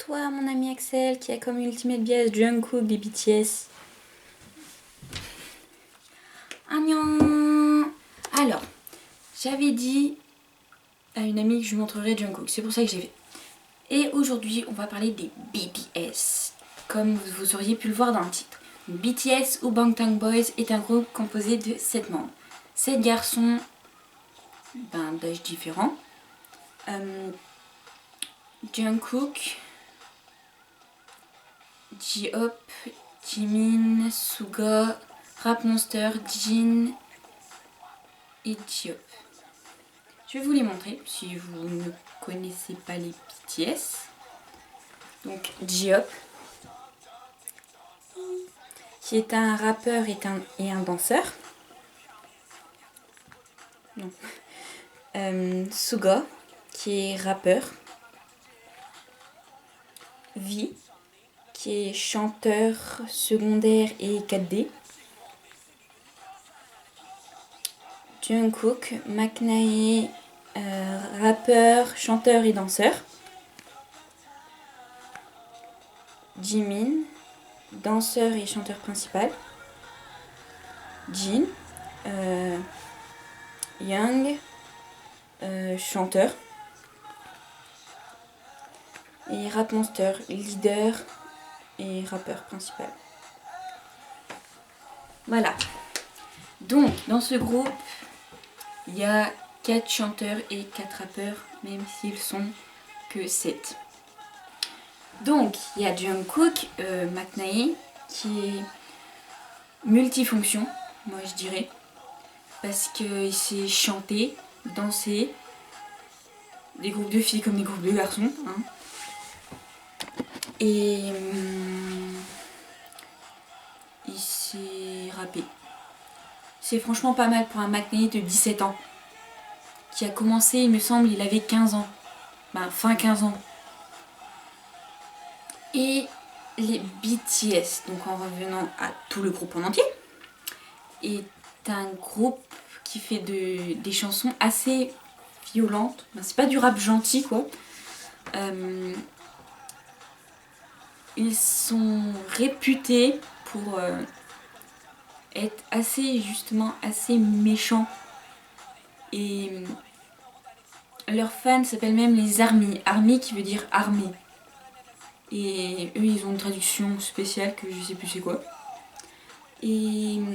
toi, mon ami Axel, qui a comme ultimate bias Jungkook des BTS. Agnan. Alors, j'avais dit à une amie que je lui montrerais Jungkook, c'est pour ça que j'ai fait. Et aujourd'hui, on va parler des BTS, comme vous auriez pu le voir dans le titre. BTS ou Bangtan Boys est un groupe composé de 7 membres. 7 garçons d'âge différents. Jungkook, J-Hope, Jimin, Suga, Rap Monster, Jin et J-Hope. Je vais vous les montrer si vous ne connaissez pas les BTS. Donc J-Hope, qui est un rappeur et un danseur. Non. Suga, qui est rappeur. V, qui est chanteur secondaire et 4D. Jungkook, McNae, rappeur, chanteur et danseur. Jimin, danseur et chanteur principal. Jin, Young, chanteur. Et Rap Monster, leader et rappeur principal. Voilà. Donc, dans ce groupe, il y a 4 chanteurs et 4 rappeurs, même s'ils sont que 7. Donc, il y a Jungkook, McNae, qui est multifonction, moi je dirais, parce qu'il sait chanter, danser, des groupes de filles comme des groupes de garçons, hein. Et il sait rapper. C'est franchement pas mal pour un McNae de 17 ans, qui a commencé, il me semble, il avait 15 ans, fin 15 ans. Et les BTS, donc en revenant à tout le groupe en entier, est un groupe qui fait des chansons assez violentes. C'est pas du rap gentil quoi. Ils sont réputés pour être assez méchants. Et leurs fans s'appellent même les ARMY. ARMY qui veut dire armée. Et eux, ils ont une traduction spéciale que je sais plus c'est quoi. Mais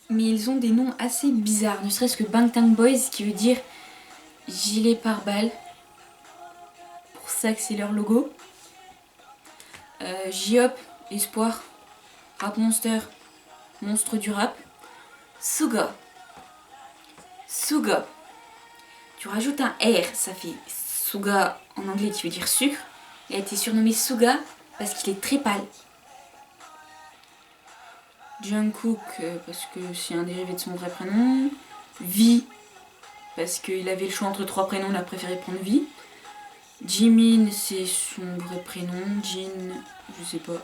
ils ont des noms assez bizarres, ne serait-ce que Bangtan Boys qui veut dire gilet pare-balles. Pour ça que c'est leur logo. J-Hope, espoir. Rap Monster, monstre du rap. Suga. Suga. Tu rajoutes un R, ça fait Suga en anglais qui veut dire sucre. Il a été surnommé Suga parce qu'il est très pâle. Jungkook parce que c'est un dérivé de son vrai prénom. V parce qu'il avait le choix entre 3 prénoms, il a préféré prendre V. Jimin c'est son vrai prénom. Jin, je sais pas.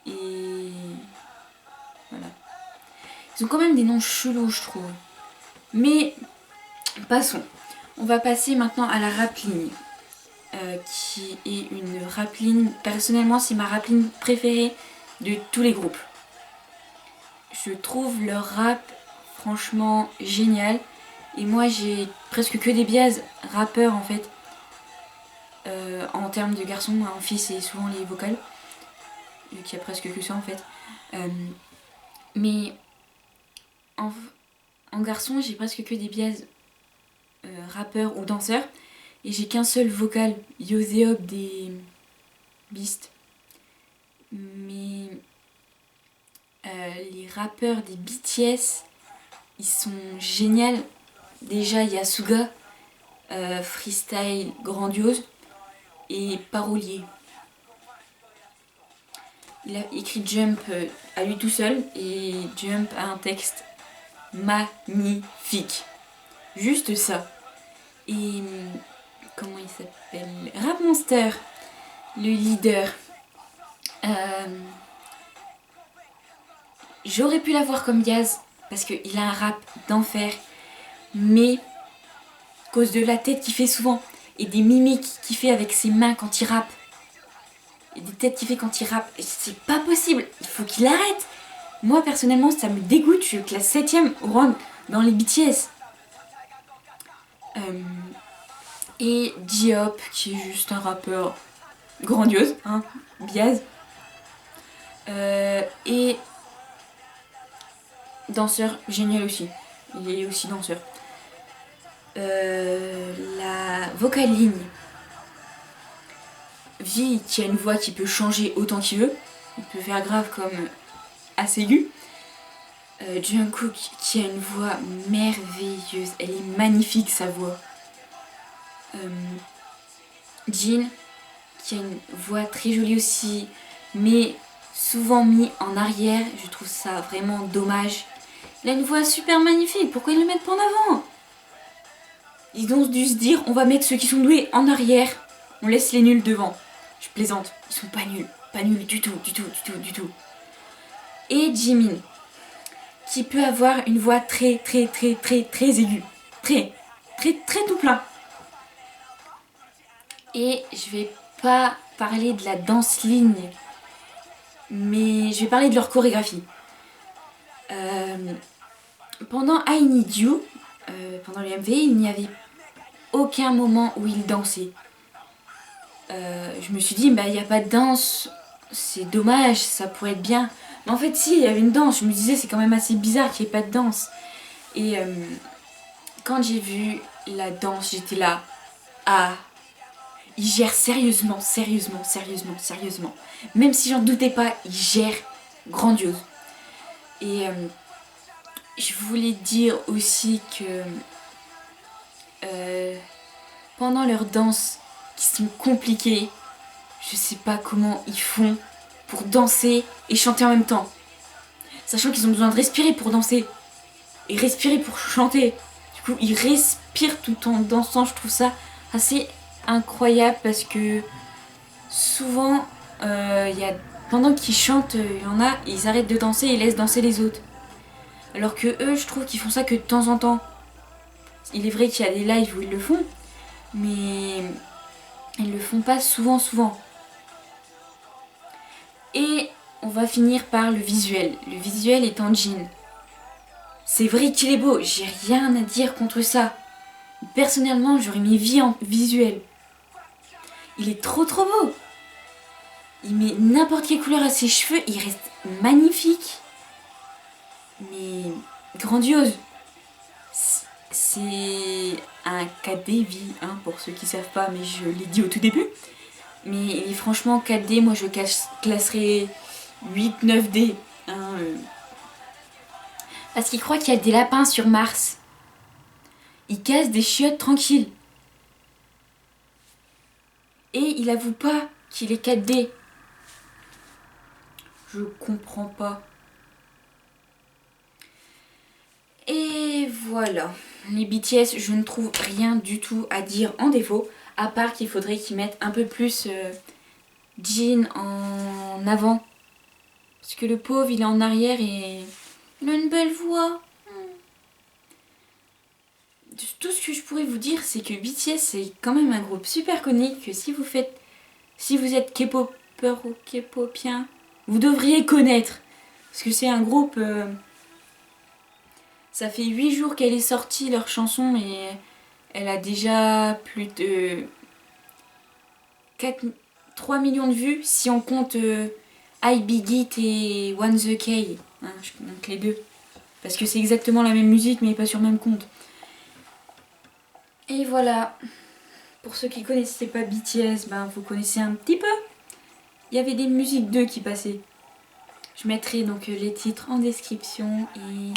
Et voilà. Ils ont quand même des noms chelous je trouve. Mais passons. On va passer maintenant à la rap-ligne. Qui est une rap-ligne, personnellement c'est ma rap-ligne préférée de tous les groupes. Je trouve leur rap franchement génial. Et moi j'ai presque que des biases rappeurs en fait. En termes de garçons, en fille c'est souvent les vocales. Vu qu'il y a presque que ça en fait. Mais en garçon j'ai presque que des biases rappeurs ou danseurs. Et j'ai qu'un seul vocal, Yoseop des Beast. Mais les rappeurs des BTS, ils sont géniaux. Déjà, il y a Suga, freestyle grandiose, et parolier. Il a écrit Jump à lui tout seul, et Jump a un texte magnifique. Juste ça. Et comment il s'appelle? Rap Monster, le leader. J'aurais pu l'avoir comme Gaz parce qu'il a un rap d'enfer, mais à cause de la tête qu'il fait souvent. et des mimiques qu'il fait avec ses mains quand il rappe. Et des têtes qu'il fait quand il rappe. C'est pas possible, il faut qu'il arrête. Moi personnellement ça me dégoûte, je classe 7ème au rang dans les BTS. Et J-Hope qui est juste un rappeur grandiose, hein, Biaz. Et danseur génial aussi, il est aussi danseur. La vocal ligne, V qui a une voix qui peut changer autant qu'il veut, il peut faire grave comme assez aigu. Jungkook qui a une voix merveilleuse, elle est magnifique sa voix. Jin qui a une voix très jolie aussi, mais souvent mis en arrière, je trouve ça vraiment dommage. Il a une voix super magnifique, pourquoi ils le mettent pas en avant? Ils ont dû se dire, on va mettre ceux qui sont doués en arrière, on laisse les nuls devant. Je plaisante, ils sont pas nuls du tout. Et Jimin, qui peut avoir une voix très aiguë, très tout plein. Et je vais pas parler de la danse ligne, mais je vais parler de leur chorégraphie. Pendant I Need You, pendant le MV, il n'y avait aucun moment où ils dansaient. Je me suis dit, bah il n'y a pas de danse, c'est dommage, ça pourrait être bien. Mais en fait si, il y avait une danse, je me disais c'est quand même assez bizarre qu'il n'y ait pas de danse. Et quand j'ai vu la danse, j'étais là, ah, ils gèrent sérieusement. Même si j'en doutais pas, ils gèrent grandiose. Et je voulais dire aussi que pendant leurs danses qui sont compliquées, je sais pas comment ils font pour danser et chanter en même temps. Sachant qu'ils ont besoin de respirer pour danser et respirer pour chanter. Du coup, ils respirent tout en dansant. Je trouve ça assez incroyable parce que souvent, pendant qu'ils chantent, il y en a, ils arrêtent de danser et laissent danser les autres. Alors que eux, je trouve qu'ils font ça que de temps en temps. Il est vrai qu'il y a des lives où ils le font, mais ils le font pas souvent. Et on va finir par le visuel. Le visuel est en Jin. C'est vrai qu'il est beau, j'ai rien à dire contre ça. Personnellement, j'aurais mis vie en visuel. Il est trop beau. Il met n'importe quelle couleur à ses cheveux, il reste magnifique. Mais grandiose. C'est un KD vie, hein, pour ceux qui savent pas, mais je l'ai dit au tout début. Mais franchement, 4D, moi je classerais 8-9D. Hein, Parce qu'il croit qu'il y a des lapins sur Mars. Il casse des chiottes tranquilles. Et il avoue pas qu'il est 4D. Je comprends pas. Et voilà. Les BTS, je ne trouve rien du tout à dire en défaut. À part qu'il faudrait qu'ils mettent un peu plus Jin en avant. Parce que le pauvre, il est en arrière et il a une belle voix. Tout ce que je pourrais vous dire, c'est que BTS, c'est quand même un groupe super connu. Que si vous êtes K-popper ou K-popien, vous devriez connaître. Parce que c'est un groupe... ça fait 8 jours qu'elle est sortie, leur chanson, et elle a déjà plus de 3 millions de vues si on compte I Big It et One the K. Hein, je compte les deux. Parce que c'est exactement la même musique mais pas sur le même compte. Et voilà. Pour ceux qui connaissaient pas BTS, vous connaissez un petit peu. Il y avait des musiques d'eux qui passaient. Je mettrai donc les titres en description et